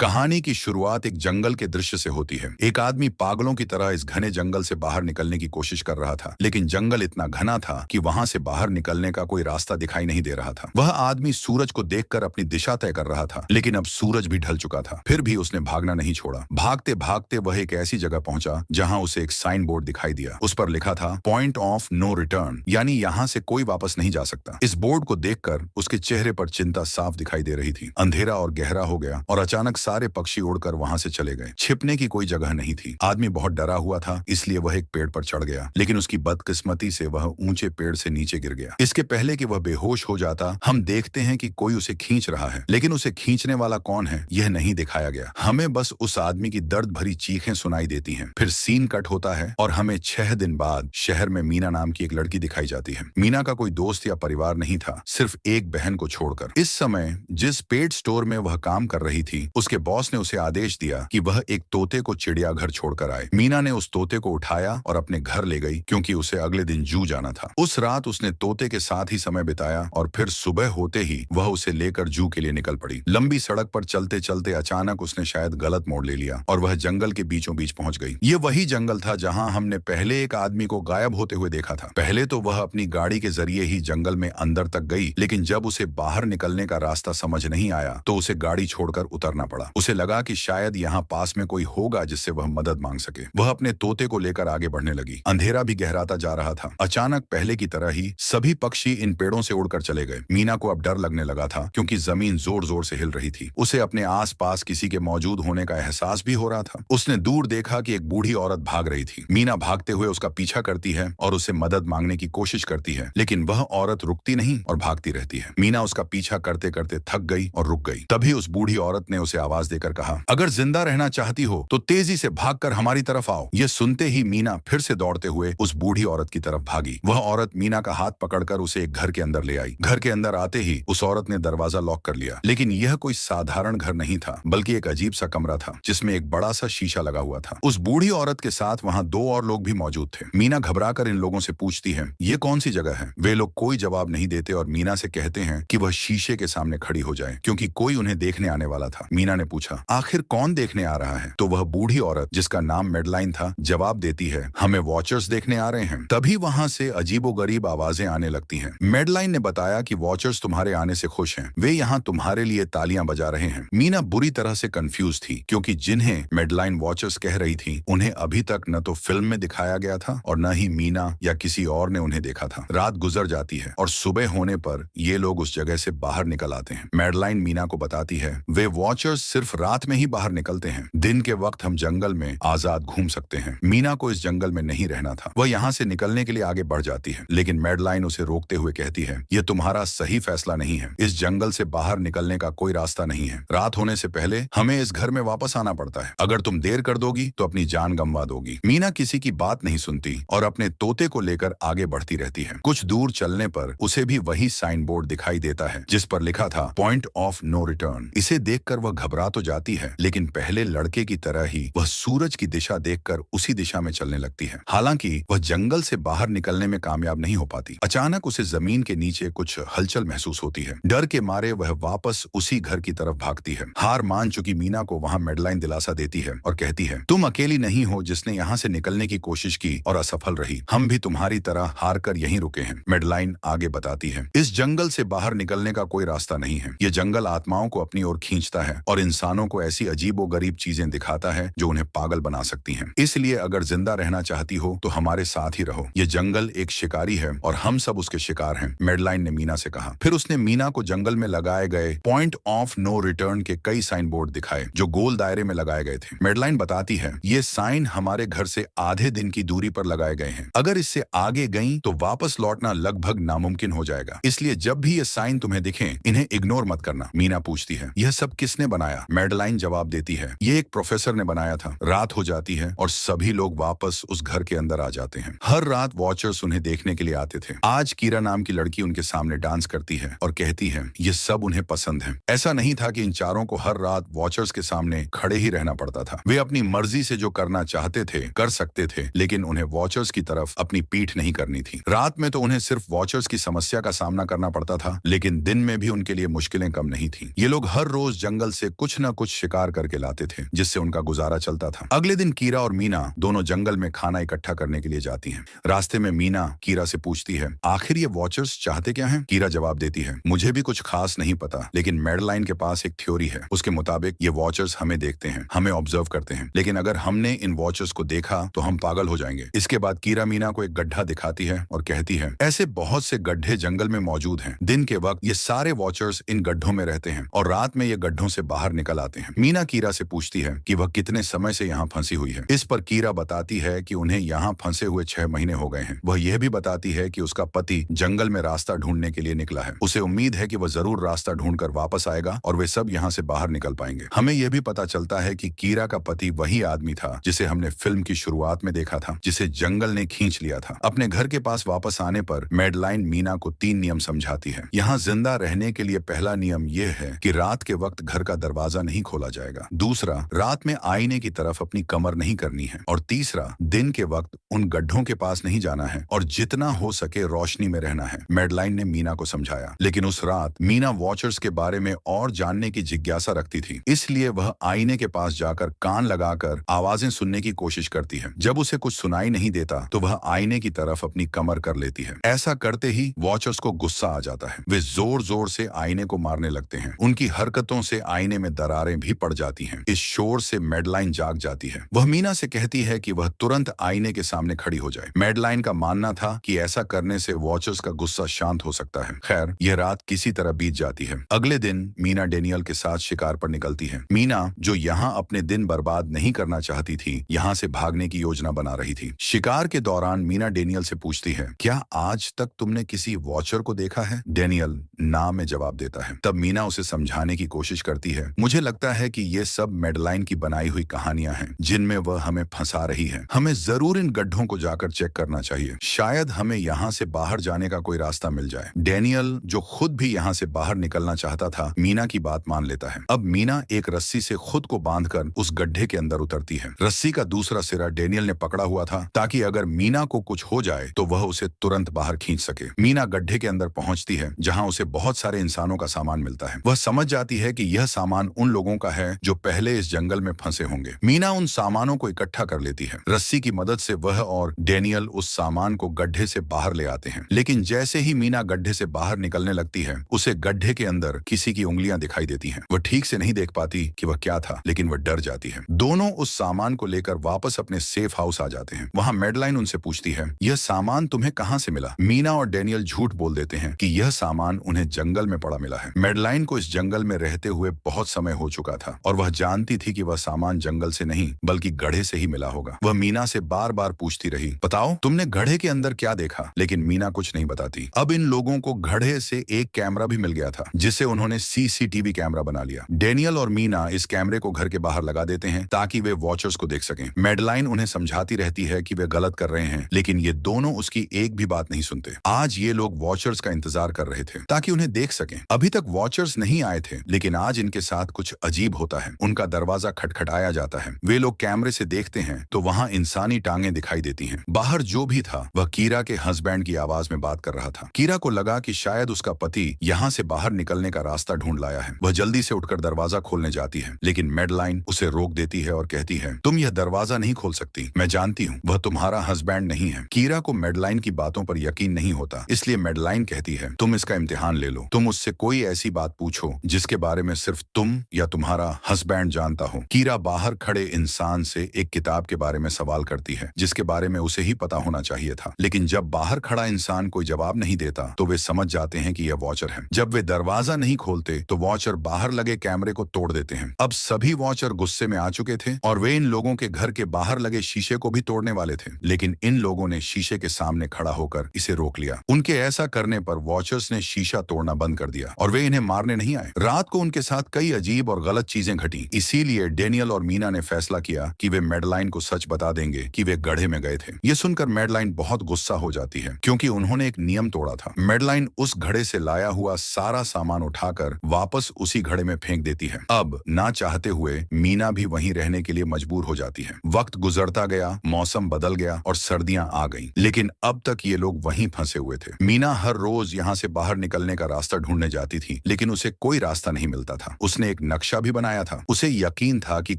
कहानी की शुरुआत एक जंगल के दृश्य से होती है। एक आदमी पागलों की तरह इस घने जंगल से बाहर निकलने की कोशिश कर रहा था, लेकिन जंगल इतना घना था कि वहां से बाहर निकलने का कोई रास्ता दिखाई नहीं दे रहा था। वह आदमी सूरज को देखकर अपनी दिशा तय कर रहा था, लेकिन अब सूरज भी ढल चुका था। फिर भी उसने भागना नहीं छोड़ा। भागते भागते वह एक ऐसी जगह पहुंचा जहां उसे एक साइन बोर्ड दिखाई दिया। उस पर लिखा था पॉइंट ऑफ नो रिटर्न, यानी यहाँ से कोई वापस नहीं जा सकता। इस बोर्ड को देखकर उसके चेहरे पर चिंता साफ दिखाई दे रही थी। अंधेरा और गहरा हो गया और अचानक सारे पक्षी उड़कर वहां से चले गए। छिपने की कोई जगह नहीं थी। आदमी बहुत डरा हुआ था, इसलिए वह एक पेड़ पर चढ़ गया, लेकिन उसकी बदकिस्मती से वह ऊंचे पेड़ से नीचे गिर गया। इसके पहले कि वह बेहोश हो जाता, हम देखते हैं कि कोई उसे खींच रहा है, लेकिन उसे खींचने वाला कौन है यह नहीं दिखाया गया। हमें बस उस आदमी की दर्द भरी चीखें सुनाई देती हैं। फिर सीन कट होता है और हमें 6 दिन बाद शहर में मीना नाम की एक लड़की दिखाई जाती है। मीना का कोई दोस्त या परिवार नहीं था, सिर्फ एक बहन को छोड़कर। इस समय जिस पेट स्टोर में वह काम कर रही थी, उसके बॉस ने उसे आदेश दिया कि वह एक तोते को चिड़ियाघर छोड़कर आए। मीना ने उस तोते को उठाया और अपने घर ले गई, क्योंकि उसे अगले दिन जू जाना था। उस रात उसने तोते के साथ ही समय बिताया और फिर सुबह होते ही वह उसे लेकर जू के लिए निकल पड़ी। लंबी सड़क पर चलते चलते अचानक उसने शायद गलत मोड़ ले लिया और वह जंगल के बीचों बीच पहुंच गई। ये वही जंगल था जहां हमने पहले एक आदमी को गायब होते हुए देखा था। पहले तो वह अपनी गाड़ी के जरिए ही जंगल में अंदर तक गई, लेकिन जब उसे बाहर निकलने का रास्ता समझ नहीं आया तो उसे गाड़ी छोड़कर उतरना पड़ा। उसे लगा कि शायद यहाँ पास में कोई होगा जिससे वह मदद मांग सके। वह अपने तोते को लेकर आगे बढ़ने लगी। अंधेरा भी गहराता जा रहा था। अचानक पहले की तरह ही सभी पक्षी इन पेड़ों से उड़कर चले गए। मीना को अब डर लगने लगा था, क्योंकि जमीन जोर जोर से हिल रही थी। उसे अपने आसपास किसी के मौजूद होने का एहसास भी हो रहा था। उसने दूर देखा कि एक बूढ़ी औरत भाग रही थी। मीना भागते हुए उसका पीछा करती है और उसे मदद मांगने की कोशिश करती है, लेकिन वह औरत रुकती नहीं और भागती रहती है। मीना उसका पीछा करते करते थक गई और रुक गई। तभी उस बूढ़ी औरत ने उसे आवाज देकर कहा, अगर जिंदा रहना चाहती हो तो तेजी से भागकर हमारी तरफ आओ। यह सुनते ही मीना फिर से दौड़ते हुए उस बूढ़ी औरत की तरफ भागी। वह औरत मीना का हाथ पकड़कर उसे एक घर के अंदर ले आई। घर के अंदर आते ही उस औरत ने दरवाजा लॉक कर लिया, लेकिन यह कोई साधारण घर नहीं था, बल्कि एक अजीब सा कमरा था जिसमें एक बड़ा सा शीशा लगा हुआ था। उस बूढ़ी औरत के साथ वहाँ 2 और लोग भी मौजूद थे। मीना घबराकर इन लोगों से पूछती है, ये कौन सी जगह है? वे लोग कोई जवाब नहीं देते और मीना से कहते हैं कि वह शीशे के सामने खड़ी हो जाए, क्योंकि कोई उन्हें देखने आने वाला था। मीना ने पूछा, आखिर कौन देखने आ रहा है? तो वह बूढ़ी औरत, जिसका नाम मेडलाइन था, जवाब देती है, हमें वॉचर्स देखने आ रहे हैं। तभी वहां से अजीबोगरीब आवाजें आने लगती हैं। मेडलाइन ने बताया कि वॉचर्स तुम्हारे आने से खुश हैं। वे यहाँ तुम्हारे लिए तालियां बजा रहे हैं। मीना बुरी तरह से कंफ्यूज थी, क्योंकि जिन्हें मेडलाइन वॉचर्स कह रही थी, उन्हें अभी तक न तो फिल्म में दिखाया गया था और न ही मीना या किसी और ने उन्हें देखा था। रात गुजर जाती है और सुबह होने पर ये लोग उस जगह से बाहर निकल आते हैं। मेडलाइन मीना को बताती है, वे वॉचर्स सिर्फ रात में ही बाहर निकलते हैं। दिन के वक्त हम जंगल में आजाद घूम सकते हैं। मीना को इस जंगल में नहीं रहना था। वह यहाँ से निकलने के लिए आगे बढ़ जाती है, लेकिन मेडलाइन उसे रोकते हुए कहती है, यह तुम्हारा सही फैसला नहीं है। इस जंगल से बाहर निकलने का कोई रास्ता नहीं है। रात होने से पहले हमें इस घर में वापस आना पड़ता है। अगर तुम देर कर दोगी तो अपनी जान गंवा दोगी। मीना किसी की बात नहीं सुनती और अपने तोते को लेकर आगे बढ़ती रहती है। कुछ दूर चलने पर उसे भी वही साइन बोर्ड दिखाई देता है, जिस पर लिखा था पॉइंट ऑफ नो रिटर्न। इसे देखकर वह घबरा तो जाती है, लेकिन पहले लड़के की तरह ही वह सूरज की दिशा देखकर उसी दिशा में चलने लगती है। हालांकि वह जंगल से बाहर निकलने में कामयाब नहीं हो पाती। अचानक उसे जमीन के नीचे कुछ हलचल महसूस होती है। डर के मारे वह वापस उसी घर की तरफ भागती है। हार मान चुकी मीना को वहां मेडलाइन दिलासा देती है और कहती है, तुम अकेली नहीं हो जिसने यहाँ से निकलने की कोशिश की और असफल रही। हम भी तुम्हारी तरह हार कर यहीं रुके हैं। मेडलाइन आगे बताती है, इस जंगल से बाहर निकलने का कोई रास्ता नहीं है। ये जंगल आत्माओं को अपनी ओर खींचता है और इंसानों को ऐसी अजीबोगरीब चीजें दिखाता है जो उन्हें पागल बना सकती हैं। इसलिए अगर जिंदा रहना चाहती हो तो हमारे साथ ही रहो। ये जंगल एक शिकारी है और हम सब उसके शिकार हैं, मेडलाइन ने मीना से कहा। फिर उसने मीना को जंगल में लगाए गए पॉइंट ऑफ नो रिटर्न के कई साइन बोर्ड दिखाए, जो गोल दायरे में लगाए गए थे। मेडलाइन बताती है, ये साइन हमारे घर से आधे दिन की दूरी पर लगाए गए हैं। अगर इससे आगे गई तो वापस लौटना लगभग नामुमकिन हो जाएगा। इसलिए जब भी ये साइन तुम्हें दिखें, इन्हें इग्नोर मत करना। मीना पूछती है, यह सब किसने बनाया? मेडलाइन जवाब देती है, ये एक प्रोफेसर ने बनाया था। रात हो जाती है और सभी लोग वापस उस घर के अंदर आ जाते हैं। हर रात वॉचर्स उन्हें देखने के लिए आते थे। आज कीरा नाम की लड़की उनके सामने डांस करती है और कहती है, ये सब उन्हें पसंद है। ऐसा नहीं था कि इन चारों को हर रात वॉचर्स के सामने खड़े ही रहना पड़ता था। वे अपनी मर्जी से जो करना चाहते थे कर सकते थे, लेकिन उन्हें वॉचर्स की तरफ अपनी पीठ नहीं करनी थी। रात में तो उन्हें सिर्फ वॉचर्स की समस्या का सामना करना पड़ता था, लेकिन दिन में भी उनके लिए मुश्किलें कम नहीं थी। ये लोग हर रोज जंगल से कुछ कुछ न कुछ शिकार करके लाते थे जिससे उनका गुजारा चलता था। अगले दिन कीरा और मीना दोनों जंगल में खाना इकट्ठा करने के लिए जाती हैं। रास्ते में मीना कीरा से पूछती है, आखिर ये वॉचर्स चाहते क्या हैं? कीरा जवाब देती है, मुझे भी कुछ खास नहीं पता, लेकिन मैडलाइन के पास एक थ्योरी है। उसके मुताबिक ये वॉचर्स हमें देखते हैं, हमें ऑब्जर्व करते हैं, लेकिन अगर हमने इन वॉचर्स को देखा तो हम पागल हो जाएंगे। इसके बाद कीरा मीना को एक गड्ढा दिखाती है और कहती है, ऐसे बहुत से गड्ढे जंगल में मौजूद हैं। दिन के वक्त ये सारे वॉचर्स इन गड्ढों में रहते हैं और रात में ये गड्ढों से बाहर निकल आते हैं। मीना कीरा से पूछती है कि वह कितने समय से यहाँ फंसी हुई है। इस पर कीरा बताती है कि उन्हें यहाँ फंसे हुए 6 महीने हो गए हैं। वह यह भी बताती है कि उसका पति जंगल में रास्ता ढूंढने के लिए निकला है। उसे उम्मीद है कि वह जरूर रास्ता ढूंढकर वापस आएगा और वे सब यहाँ से बाहर निकल पाएंगे। हमें यह भी पता चलता है कि कीरा का पति वही आदमी था जिसे हमने फिल्म की शुरुआत में देखा था, जिसे जंगल ने खींच लिया था। अपने घर के पास वापस आने पर मैडलाइन मीना को 3 नियम समझाती है। यहाँ जिंदा रहने के लिए पहला नियम यह है कि रात के वक्त घर का दरवाजा नहीं खोला जाएगा। दूसरा, रात में आईने की तरफ अपनी कमर नहीं करनी है। और तीसरा, दिन के वक्त उन गड्ढों के पास नहीं जाना है और जितना हो सके रोशनी में रहना है। मैडलाइन ने मीना को समझाया, लेकिन उस रात मीना वॉचर्स के बारे में और जानने की जिज्ञासा रखती थी, इसलिए वह आईने के पास जाकर कान लगाकर आवाजें सुनने की कोशिश करती है। जब उसे कुछ सुनाई नहीं देता तो वह आईने की तरफ अपनी कमर कर लेती है। ऐसा करते ही वॉचर्स को गुस्सा आ जाता है। वे जोर जोर से आईने को मारने लगते हैं। उनकी हरकतों से आईने में दरारें भी पड़ जाती हैं। इस शोर से मैडलाइन जाग जाती है। वह मीना से कहती है कि वह तुरंत आईने के सामने खड़ी हो जाए। मैडलाइन का मानना था कि ऐसा करने से वॉचर्स का गुस्सा शांत हो सकता है। खैर, यह रात किसी तरह बीत जाती है। अगले दिन मीना डेनियल के साथ शिकार पर निकलती है। मीना, जो यहाँ अपने दिन बर्बाद नहीं करना चाहती थी, यहाँ से भागने की योजना बना रही थी। शिकार के दौरान मीना डेनियल से पूछती है, क्या आज तक तुमने किसी वॉचर को देखा है? डेनियल ना में जवाब देता है। तब मीना उसे समझाने की कोशिश करती है, मुझे लगता है कि ये सब मैडलाइन की बनाई हुई कहानियां हैं जिनमें वह हमें फंसा रही है। हमें जरूर इन गड्ढों को जाकर चेक करना चाहिए। शायद हमें यहाँ से बाहर जाने का कोई रास्ता मिल जाए। डेनियल, जो खुद भी यहाँ से बाहर निकलना चाहता था, मीना की बात मान लेता है। अब मीना एक रस्सी से खुद को बांधकर उस गड्ढे के अंदर उतरती है। रस्सी का दूसरा सिरा डेनियल ने पकड़ा हुआ था ताकि अगर मीना को कुछ हो जाए तो वह उसे तुरंत बाहर खींच सके। मीना गड्ढे के अंदर पहुंचती है जहां उसे बहुत सारे इंसानों का सामान मिलता है। वह समझ जाती है कि यह सामान उन लोगों का है जो पहले इस जंगल में फंसे होंगे। मीना उन सामानों को इकट्ठा कर लेती है। रस्सी की मदद से वह और डेनियल उस सामान को गड्ढे से बाहर ले आते हैं। लेकिन जैसे ही मीना गड्ढे से बाहर निकलने लगती है, उसे गड्ढे के अंदर किसी की उंगलियां दिखाई देती हैं। वह ठीक से नहीं देख पाती कि वह क्या था, लेकिन वह डर जाती है। दोनों उस सामान को लेकर वापस अपने सेफ हाउस आ जाते हैं। वहां मैडलाइन उनसे पूछती है, यह सामान तुम्हें कहां से मिला? मीना और डेनियल झूठ बोल देते हैं कि यह सामान उन्हें जंगल में पड़ा मिला है। मैडलाइन को इस जंगल में रहते हुए बहुत समय हो चुका था और वह जानती थी कि वह सामान जंगल से नहीं बल्कि गड्ढे से ही मिला होगा। वह मीना से बार बार पूछती रही, बताओ तुमने गड्ढे के अंदर क्या देखा? लेकिन मीना कुछ नहीं बताती। अब इन लोगों को गड्ढे से एक कैमरा भी मिल गया था जिसे उन्होंने सीसीटीवी कैमरा बना लिया। डेनियल और मीना इस कैमरे को घर के बाहर लगा देते हैं ताकि वे वॉचर्स को देख सकें। मैडलाइन उन्हें समझाती रहती है कि वे गलत कर रहे हैं, लेकिन ये दोनों उसकी एक भी बात नहीं सुनते। आज ये लोग वॉचर्स का इंतजार कर रहे थे ताकि उन्हें देख सकें। अभी तक वॉचर्स नहीं आए थे, लेकिन आज इनके साथ कुछ अजीब होता है। उनका दरवाजा खटखटाया जाता है। वे लोग कैमरे से देखते हैं तो वहां इंसानी टांगें दिखाई देती हैं। बाहर जो भी था वह कीरा के हस्बैंड की आवाज में बात कर रहा था। कीरा को लगा कि शायद उसका पति यहाँ से बाहर निकलने का रास्ता ढूंढ लाया है। वह जल्दी से उठकर दरवाजा खोलने जाती है, लेकिन मैडलाइन उसे रोक देती है और कहती है, तुम यह दरवाजा नहीं खोल सकती। मैं जानती हूँ वह तुम्हारा हस्बैंड नहीं है। कीरा को मैडलाइन की बातों पर यकीन नहीं होता, इसलिए मैडलाइन कहती है, तुम इसका इम्तिहान ले लो। तुम उससे कोई ऐसी बात पूछो जिसके बारे में सिर्फ तुम या तुम्हारा हस्बैंड जानता हो। कीरा बाहर खड़े इंसान से एक किताब के बारे में सवाल करती है जिसके बारे में उसे ही पता होना चाहिए था, लेकिन जब बाहर खड़ा इंसान कोई जवाब नहीं देता तो वे समझ जाते हैं कि यह वॉचर है। जब वे दरवाजा नहीं खोलते तो वॉचर बाहर लगे कैमरे को तोड़ देते हैं। अब सभी वॉचर गुस्से में आ चुके थे और वे इन लोगों के घर के बाहर लगे शीशे को भी तोड़ने वाले थे, लेकिन इन लोगों ने शीशे के सामने खड़ा होकर इसे रोक लिया। उनके ऐसा करने पर वॉचर्स ने शीशा तोड़ना बंद कर दिया और वे इन्हें मारने नहीं आए। रात को उनके साथ कई अजीब और गलत चीजें घटी, इसीलिए डेनियल और मीना ने फैसला किया कि वे मैडलाइन को सच बता देंगे कि वे गड्ढे में गए थे। ये सुनकर मैडलाइन बहुत गुस्सा हो जाती है क्योंकि उन्होंने एक नियम तोड़ा था। मैडलाइन उस घड़े से लाया हुआ सारा सामान उठाकर वापस उसी घड़े में फेंक देती है। अब ना चाहते हुए मीना भी वहीं रहने के लिए मजबूर हो जाती है। वक्त गुजरता गया, मौसम बदल गया और सर्दियां आ गईं, लेकिन अब तक ये लोग वहीं फंसे हुए थे। मीना हर रोज यहाँ से बाहर निकलने का रास्ता ढूंढने जाती थी, लेकिन उसे कोई रास्ता नहीं मिलता था। उसने एक नक्शा भी बनाया था। उसे यकीन था कि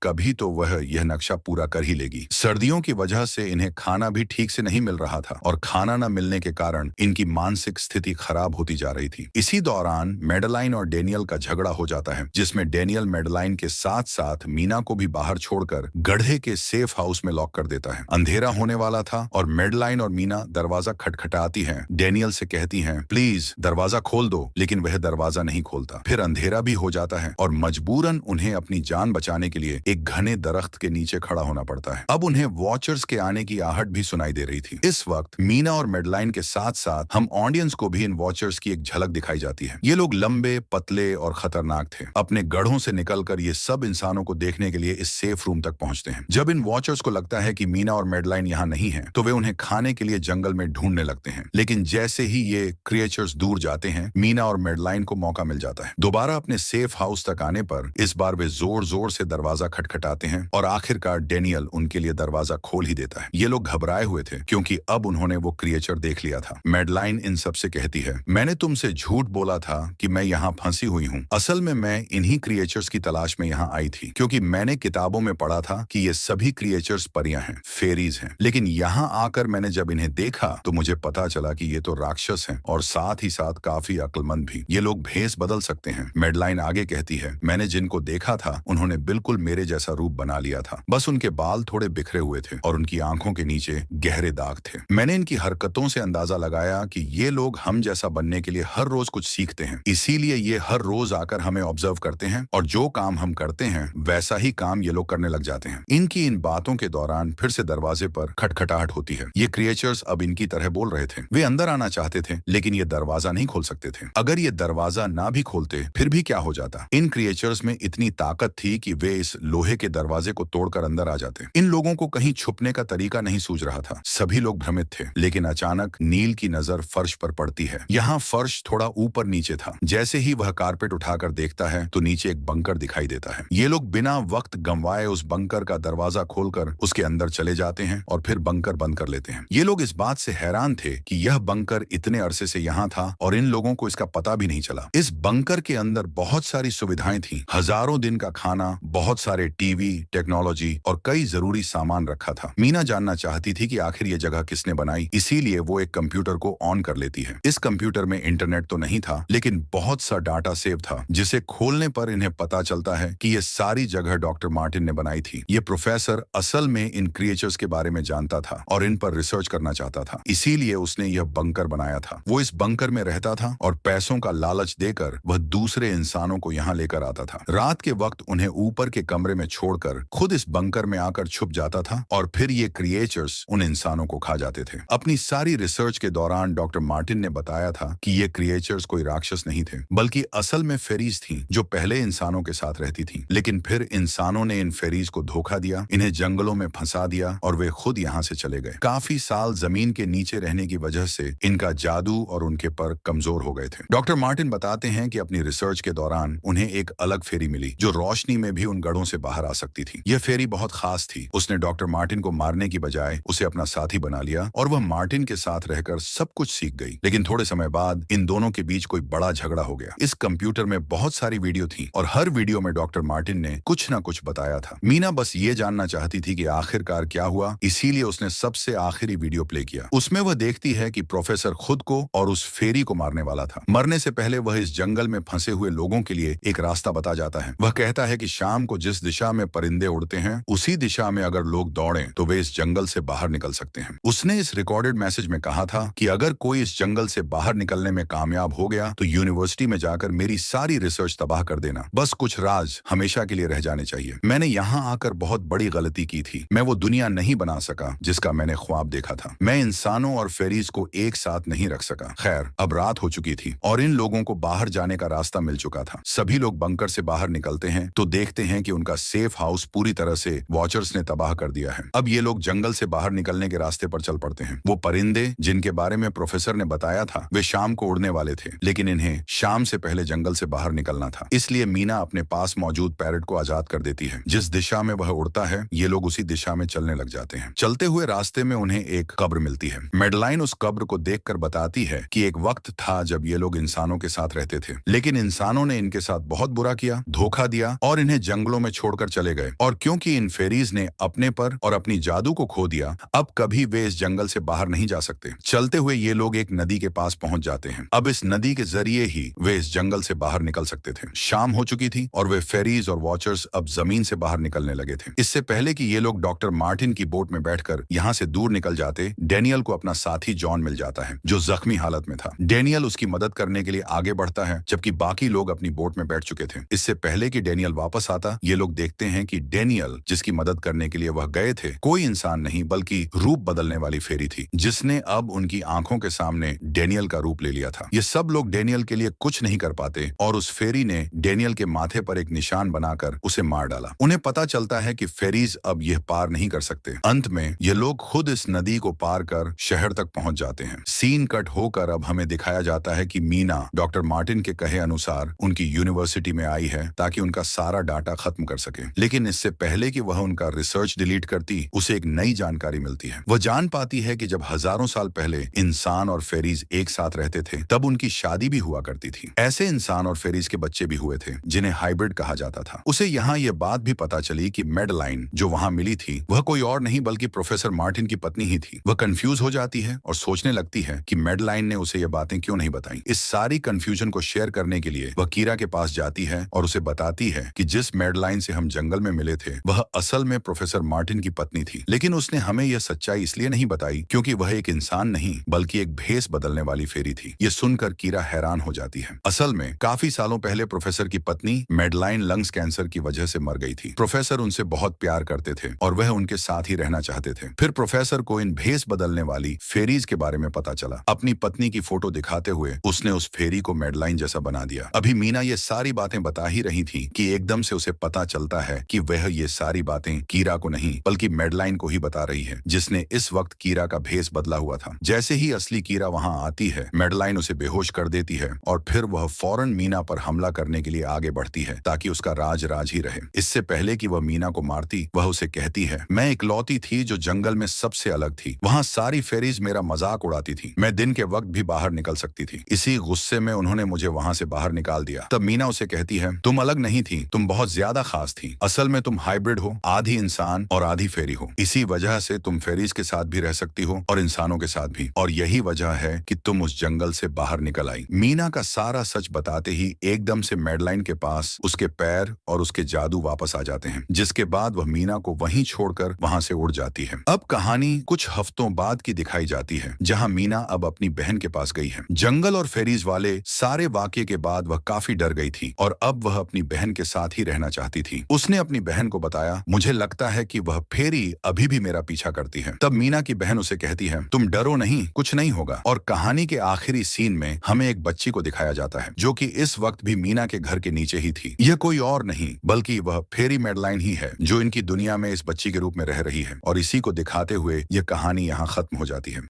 कभी तो वह यह नक्शा पूरा कर ही लेगी। सर्दियों की वजह से इन्हें खाना भी ठीक से नहीं मिल रहा था और खाना न मिलने के कारण इनकी मानसिक स्थिति खराब होती जा रही थी। इसी दौरान मैडेलाइन और डेनियल का झगड़ा हो जाता है, जिसमें डेनियल मैडेलाइन के साथ साथ मीना को भी बाहर छोड़कर गड्ढे के सेफ हाउस में लॉक कर देता है। अंधेरा होने वाला था और मैडेलाइन और मीना दरवाजा खटखटाती हैं। डेनियल से कहती हैं, प्लीज दरवाजा खोल दो, लेकिन वह दरवाजा नहीं खोलता। फिर अंधेरा भी हो जाता है और मजबूरन उन्हें अपनी जान बचाने के लिए एक घने दरख्त के नीचे खड़ा होना पड़ता है। अब उन्हें वॉचर्स के आने की आहट भी सुनाई दे रही थी। इस वक्त मीना और मैडेलाइन के साथ साथ हम ऑडियंस को भी इन वॉचर्स की एक झलक दिखाई जाती है। ये लोग लंबे, पतले और खतरनाक थे। अपने गढ़ों से निकलकर ये सब इंसानों को देखने के लिए इस सेफ रूम तक पहुंचते हैं। जब इन वॉचर्स को लगता है कि मीना और मैडेलाइन यहाँ नहीं है, तो वे उन्हें खाने के लिए जंगल में ढूंढने लगते हैं। लेकिन जैसे ही ये क्रिएचर्स दूर जाते हैं, मीना और मैडेलाइन को मौका मिल जाता है। दोबारा अपने सेफ हाउस तक आने पर इस बार वे जोर जोर से दरवाजा खटखटाते हैं और आखिरकार डेनियल उनके लिए दरवाजा खोल ही देता है। ये लोग घबराए हुए थे क्योंकि अब उन्होंने वो क्रिएचर देख लिया था। मैडेलाइन इन सबसे कहती है, मैंने तुमसे झूठ बोला था कि मैं यहाँ फंसी हुई हूँ। असल में मैं इन्हीं क्रिएचर्स की तलाश में यहाँ आई थी, क्योंकि मैंने किताबों में पढ़ा था कि ये सभी क्रिएचर्स परियां हैं, फेरीज हैं। लेकिन यहाँ आकर मैंने जब इन्हें देखा तो मुझे पता चला कि ये तो राक्षस हैं और साथ ही साथ काफी अक्लमंद भी। ये लोग भेस बदल सकते हैं। मैडेलाइन आगे कहती है, मैंने जिनको देखा था उन्होंने बिल्कुल मेरे जैसा रूप बना लिया था, बस उनके बाल थोड़े बिखरे हुए थे और उनकी आंखों के नीचे गहरे दाग थे। मैंने इनकी हरकतों से अंदाजा लगाया कि ये लोग हम जैसा बनने के लिए हर रोज कुछ सीखते हैं, इसीलिए ये हर रोज आकर हमें ऑब्जर्व करते हैं और जो काम हम करते हैं वैसा ही काम ये लोग करने लग जाते हैं। इनकी इन बातों के दौरान फिर से दरवाजे पर खटखटाहट होती है। ये क्रिएचर्स अब इनकी तरह बोल रहे थे। वे अंदर आना चाहते थे, लेकिन ये दरवाजा नहीं खोल सकते थे। अगर ये दरवाजा ना भी खोलते फिर भी क्या हो जाता। इन क्रिएचर्स में इतनी ताकत थी कि वे इस लोहे के दरवाजे को तोड़कर अंदर आ जाते। इन लोगों को कहीं छुपने का तरीका नहीं सूझ रहा था। सभी लोग भ्रमित थे, लेकिन अचानक नील की नजर फर्श पर पड़ती है। यहाँ फर्श थोड़ा ऊपर नीचे था। जैसे ही वह कारपेट उठाकर देखता है तो नीचे एक बंकर दिखाई देता है। ये लोग बिना वक्त गंवाए उस बंकर का दरवाजा खोलकर उसके अंदर चले जाते हैं और फिर बंकर बंद कर लेते हैं। ये लोग इस बात से हैरान थे कि यह बंकर इतने अरसे से यहाँ था और इन लोगों को इसका पता भी नहीं चला। इस बंकर के अंदर बहुत सारी सुविधाएं थी, हजारों दिन का खाना, बहुत सारे टीवी, टेक्नोलॉजी और कई जरूरी सामान रखा था। मीना जानना चाहती थी कि आखिर ये जगह किसने बनाई, इसीलिए वो एक कंप्यूटर को ऑन कर लेती है। इस कंप्यूटर में इंटरनेट तो नहीं था, लेकिन बहुत सा डाटा सेव था, जिसे खोलने पर इन्हें पता चलता है कि ये सारी जगह डॉक्टर मार्टिन ने बनाई थी। ये प्रोफेसर असल में इन क्रिएचर्स के बारे में जानता था और इन पर रिसर्च करना चाहता था, इसीलिए उसने यह बंकर बनाया था। वो इस बंकर में रहता था और पैसों का लालच देकर वह दूसरे इंसानों को यहाँ लेकर आता था। रात के वक्त उन्हें ऊपर के कमरे में छोड़कर खुद इस बंकर में आकर छुप जाता था और फिर ये क्रिएचर्स उन इंसानों को खा जाते थे। अपनी सारी रिसर्च के दौरान डॉक्टर मार्टिन ने बताया था कि ये क्रिएचर्स कोई राक्षस नहीं थे, बल्कि असल में फेरीज थी जो पहले इंसानों के साथ रहती थी। लेकिन फिर इंसानों ने इन फेरीज को धोखा दिया, इन्हें जंगलों में फंसा दिया और वे खुद यहाँ से चले गए। काफी साल जमीन के नीचे रहने की वजह से इनका जादू और उनके पर कमजोर हो गए थे। डॉक्टर मार्टिन बताते हैं कि अपनी रिसर्च के दौरान उन्हें एक अलग फेरी मिली जो रोशनी में भी उन गढ़ों से बाहर आ सकती थी। यह फेरी बहुत खास थी। उसने डॉक्टर मार्टिन को मारने की बजाय उसे अपना साथी बना लिया और वह मार्टिन के साथ रहकर सब कुछ सीख गई। लेकिन थोड़े समय बाद इन दोनों के बीच कोई बड़ा झगड़ा हो गया। इस कंप्यूटर में बहुत सारी वीडियो थी और हर वीडियो में डॉक्टर मार्टिन ने कुछ न कुछ बताया था। मीना बस ये जानना चाहती थी कि आखिरकार क्या हुआ, इसीलिए उसने सबसे आखिरी वीडियो प्ले किया। उसमें वह देखती है कि प्रोफेसर खुद को और उस फेरी को मारने वाला था। मरने से पहले वह इस जंगल में फंसे हुए लोगों के लिए एक रास्ता बता जाता है। वह कहता है कि शाम को जिस दिशा में परिंदे उड़ते हैं उसी दिशा में अगर लोग दौड़ें तो वे इस जंगल से बाहर निकल सकते हैं। उसने इस रिकॉर्डेड मैसेज में कहा था कि अगर कोई इस जंगल से बाहर निकलने में कामयाब हो गया तो यूनिवर्सिटी में जाकर मेरी सारी रिसर्च तबाह कर देना। बस कुछ राज हमेशा के लिए रह जाने चाहिए। मैंने यहाँ आकर बहुत बड़ी गलती की थी। मैं वो दुनिया नहीं बना सका जिसका मैंने ख्वाब देखा था। मैं इंसानों और फेरीज को एक साथ नहीं रख सका। खैर, अब रात हो चुकी थी और इन लोगों को बाहर जाने का रास्ता मिल चुका था। सभी लोग बंकर से बाहर निकलते हैं तो देखते हैं कि उनका सेफ हाउस पूरी तरह से वॉचर्स ने तबाह कर दिया है। अब ये लोग जंगल से बाहर निकलने के रास्ते पर चल पड़ते हैं। वो परिंदे जिनके बारे में प्रोफेसर ने बताया था वे शाम को उड़ने वाले थे, लेकिन इन्हें शाम से पहले जंगल से बाहर निकलना था। इसलिए मीना अपने पास मौजूद पैरट को आजाद कर देती है। जिस दिशा में वह उड़ता है ये लोग उसी दिशा में चलने लग जाते हैं। चलते हुए रास्ते में उन्हें एक कब्र मिलती है। मैडेलाइन उस कब्र को देखकर बताती है कि एक वक्त था जब ये लोग इंसानों के साथ रहते थे, लेकिन इंसानों ने इनके साथ बहुत बुरा किया, धोखा दिया और इन्हें जंगलों में छोड़कर चले गए। और क्योंकि इन फेरीज ने अपने पर और अपनी जादू को खो दिया, अब कभी वे इस जंगल से बाहर नहीं जा सकते। चलते हुए ये लोग एक नदी के पास पहुंच जाते हैं। अब इस नदी के जरिए ही वे इस जंगल से बाहर निकल सकते थे। शाम हो चुकी थी और वे फेरीज और वॉचर्स अब जमीन से बाहर निकलने लगे थे। इससे पहले कि ये लोग डॉक्टर मार्टिन की बोट में बैठकर यहाँ से दूर निकल जाते, डेनियल को अपना साथी जॉन मिल जाता है, जो जख्मी हालत में था। डेनियल उसकी मदद करने के लिए आगे बढ़ता है, जबकि बाकी लोग अपनी बोट में बैठ चुके थे। इससे पहले कि डेनियल वापस आता, ये लोग देखते हैं कि डेनियल, जिसकी मदद करने के लिए वह गए थे, कोई इंसान नहीं बल्कि रूप बदलने वाली फेरी थी, जिसने अब उनकी आंखों के सामने डेनियल का रूप ले लिया था। ये सब लोग डेनियल के लिए कुछ नहीं कर पाते और उस फेरी ने डेनियल के माथे पर एक निशान बनाकर उसे मार डाला। उन्हें पता चलता है कि फेरीज अब यह पार नहीं कर सकते। अंत में ये लोग खुद इस नदी को पार कर शहर तक पहुंच जाते हैं। सीन कट होकर अब हमें दिखाया जाता है कि मीना डॉक्टर मार्टिन के कहे अनुसार उनकी यूनिवर्सिटी में आई है ताकि उनका सारा डाटा खत्म कर सके। लेकिन इससे पहले कि वह उनका रिसर्च डिलीट करती, उसे एक नई जानकारी मिलती है। वह जान पाती है कि जब हजारों साल पहले इंसान और फेरीज एक साथ रहते थे, तब उनकी शादी भी हुआ करती थी। ऐसे इंसान और फेरीज के बच्चे भी हुए थे, जिन्हें हाइब्रिड कहा जाता था। उसे यहाँ यह बात भी पता चली कि मेडलाइन जो वहाँ मिली थी, वह कोई और नहीं बल्कि प्रोफेसर मार्टिन की पत्नी ही थी। वह कंफ्यूज हो जाती है और सोचने लगती है कि मेडलाइन ने उसे ये बातें क्यों नहीं बताई। इस सारी कंफ्यूजन को शेयर करने के लिए वह कीरा के पास जाती है और उसे बताती है कि जिस मेडलाइन से हम जंगल में मिले थे, वह असल में प्रोफेसर मार्टिन की पत्नी थी। लेकिन उसने हमें यह सच्चाई इसलिए नहीं बताई क्योंकि वह एक इंसान नहीं बल्कि एक भेस बदलने वाली फेरी थी। ये सुनकर कीरा हैरान हो जाती है। असल में काफी सालों पहले प्रोफेसर की पत्नी मेडलाइन लंग्स कैंसर की वजह से मर गई थी। प्रोफेसर उनसे बहुत प्यार करते थे और वह उनके साथ ही रहना चाहते थे। फिर प्रोफेसर को इन भेस बदलने वाली फेरीज के बारे में पता चला। अपनी पत्नी की फोटो दिखाते हुए उसने उस फेरी को मेडलाइन जैसा बना दिया। अभी मीना ये सारी बातें बता ही रही थी कि एकदम से उसे पता चलता है कि वह ये सारी बातें कीरा को नहीं बल्कि मेडलाइन को ही बता रही है, जिसने इस वक्त कीरा का भेस बदला हुआ था। जैसे ही असली कीरा वहां आती है, मेडलाइन उसे बेहोश कर देती है और फिर वह फौरन मीना पर हमला करने के लिए आगे बढ़ती है ताकि उसका राज राज ही रहे। इससे पहले कि वह मीना को मारती, वह उसे कहती है, मैं इकलौती थी जो जंगल में सबसे अलग थी। वहां सारी फेरीज मेरा मजाक उड़ाती थी। मैं दिन के वक्त भी बाहर निकल सकती थी। इसी गुस्से में उन्होंने मुझे वहां से बाहर निकाल दिया। तब मीना उसे कहती है, तुम अलग नहीं थी, तुम बहुत ज्यादा खास थी। असल में तुम हाइब्रिड हो, आधी इंसान और आधी फेरी हो। इसी वजह से तुम फेरीज के साथ भी रह सकती हो और इंसानों के साथ भी। और यही वजह है कि तुम उस जंगल से बाहर निकल आई। मीना का सारा सच बताते ही एकदम से मेडलाइन के पास उसके पैर और उसके जादू वापस आ जाते हैं, जिसके बाद वह मीना को वहीं छोड़कर वहां से उड़ जाती है। अब कहानी कुछ हफ्तों बाद की दिखाई जाती है, जहां मीना अब अपनी बहन के पास गई है। जंगल और फेरीज वाले सारे वाकये के बाद वह काफी डर गई थी और अब वह अपनी बहन के साथ ही रहना चाहती थी। उसने अपनी बहन को बताया, मुझे लगता है कि वह फेरी अभी भी मेरा पीछा करती है। तब मीना की बहन उसे कहती है, तुम डरो नहीं, कुछ नहीं होगा। और कहानी के आखिरी सीन में हमें एक बच्ची को दिखाया जाता है, जो कि इस वक्त भी मीना के घर के नीचे ही थी। यह कोई और नहीं बल्कि वह फेरी मेडलाइन ही है, जो इनकी दुनिया में इस बच्ची के रूप में रह रही है। और इसी को दिखाते हुए यह कहानी यहाँ खत्म हो जाती है।